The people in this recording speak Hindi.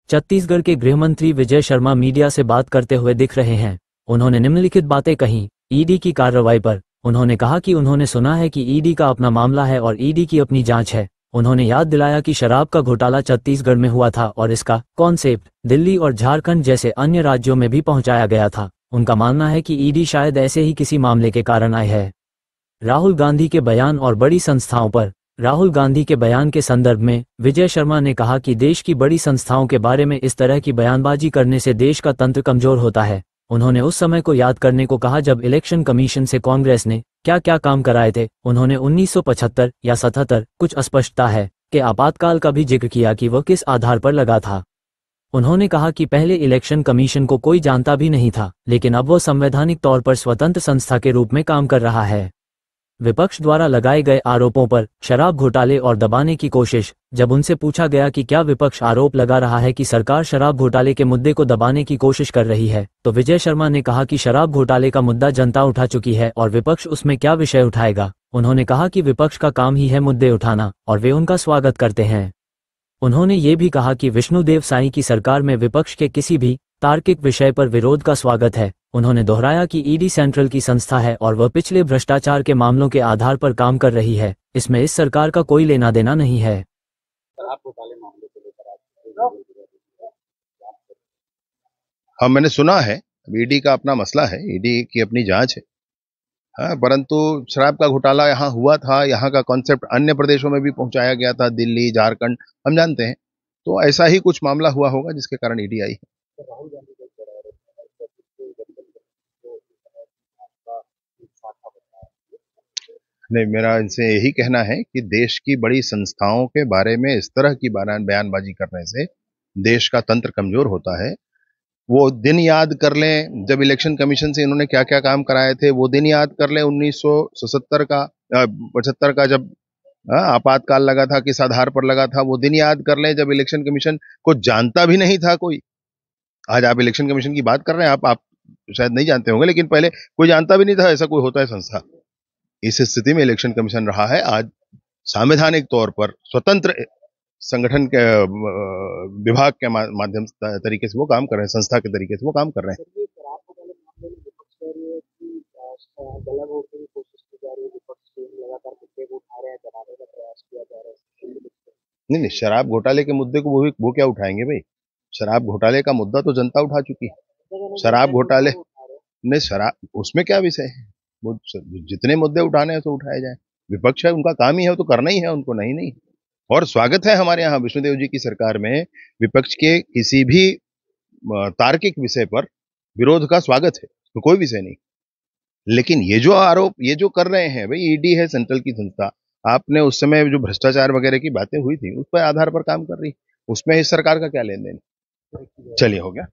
छत्तीसगढ़ के गृहमंत्री विजय शर्मा मीडिया से बात करते हुए दिख रहे हैं। उन्होंने निम्नलिखित बातें कहीं ईडी की कार्रवाई पर। उन्होंने कहा कि उन्होंने सुना है कि ईडी का अपना मामला है और ईडी की अपनी जांच है। उन्होंने याद दिलाया कि शराब का घोटाला छत्तीसगढ़ में हुआ था और इसका कॉन्सेप्ट दिल्ली और झारखंड जैसे अन्य राज्यों में भी पहुंचाया गया था। उनका मानना है कि ईडी शायद ऐसे ही किसी मामले के कारण आई है। राहुल गांधी के बयान और बड़ी संस्थाओं पर। राहुल गांधी के बयान के संदर्भ में विजय शर्मा ने कहा कि देश की बड़ी संस्थाओं के बारे में इस तरह की बयानबाजी करने से देश का तंत्र कमजोर होता है। उन्होंने उस समय को याद करने को कहा जब इलेक्शन कमीशन से कांग्रेस ने क्या क्या काम कराए थे। उन्होंने 1975 या 77 कुछ अस्पष्टता है कि आपातकाल का भी जिक्र किया कि वह किस आधार पर लगा था। उन्होंने कहा कि पहले इलेक्शन कमीशन को कोई जानता भी नहीं था, लेकिन अब वह संवैधानिक तौर पर स्वतंत्र संस्था के रूप में काम कर रहा है। विपक्ष द्वारा लगाए गए आरोपों पर शराब घोटाले और दबाने की कोशिश। जब उनसे पूछा गया कि क्या विपक्ष आरोप लगा रहा है कि सरकार शराब घोटाले के मुद्दे को दबाने की कोशिश कर रही है, तो विजय शर्मा ने कहा कि शराब घोटाले का मुद्दा जनता उठा चुकी है और विपक्ष उसमें क्या विषय उठाएगा। उन्होंने कहा कि विपक्ष का काम ही है मुद्दे उठाना और वे उनका स्वागत करते हैं। उन्होंने ये भी कहा कि विष्णुदेव साई की सरकार में विपक्ष के किसी भी तार्किक विषय पर विरोध का स्वागत है। उन्होंने दोहराया कि ईडी सेंट्रल की संस्था है और वह पिछले भ्रष्टाचार के मामलों के आधार पर काम कर रही है। इसमें इस सरकार का कोई लेना देना नहीं है। हाँ, मैंने सुना है। ईडी का अपना मसला है, ईडी की अपनी जांच है। हाँ, परंतु शराब का घोटाला यहाँ हुआ था, यहाँ का कॉन्सेप्ट अन्य प्रदेशों में भी पहुंचाया गया था, दिल्ली, झारखंड, हम जानते हैं। तो ऐसा ही कुछ मामला हुआ होगा जिसके कारण ईडी आई है। नहीं, मेरा इनसे यही कहना है कि देश की बड़ी संस्थाओं के बारे में इस तरह की बयानबाजी करने से देश का तंत्र कमजोर होता है। वो दिन याद कर लें जब इलेक्शन कमीशन से इन्होंने क्या क्या काम कराए थे, वो दिन याद कर लें 1977 का 75 का जब आपातकाल लगा था, किस आधार पर लगा था, वो दिन याद कर लें जब इलेक्शन कमीशन को जानता भी नहीं था कोई। आज आप इलेक्शन कमीशन की बात कर रहे हैं, आप शायद नहीं जानते होंगे, लेकिन पहले कोई जानता भी नहीं था ऐसा कोई होता है संस्था। इस स्थिति में इलेक्शन कमीशन रहा है। आज संवैधानिक तौर पर स्वतंत्र संगठन के विभाग के माध्यम तरीके से वो काम कर रहे हैं, संस्था के तरीके से वो काम कर रहे हैं। नहीं, शराब घोटाले के मुद्दे को वो क्या उठाएंगे भाई? शराब घोटाले का मुद्दा तो जनता उठा चुकी है। शराब घोटाले ने शराब उसमें क्या विषय है? वो जितने मुद्दे उठाने हैं तो उठाए जाए। विपक्ष है, उनका काम ही है, वो तो करना ही है उनको। नहीं। और स्वागत है हमारे यहाँ विष्णुदेव जी की सरकार में विपक्ष के किसी भी तार्किक विषय पर विरोध का स्वागत है, तो कोई विषय नहीं। लेकिन ये जो आरोप ये जो कर रहे हैं भाई, ईडी है सेंट्रल की संस्था। आपने उस समय जो भ्रष्टाचार वगैरह की बातें हुई थी उस पर आधार पर काम कर रही, उसमें इस सरकार का क्या लेन देन? चलिए, हो गया।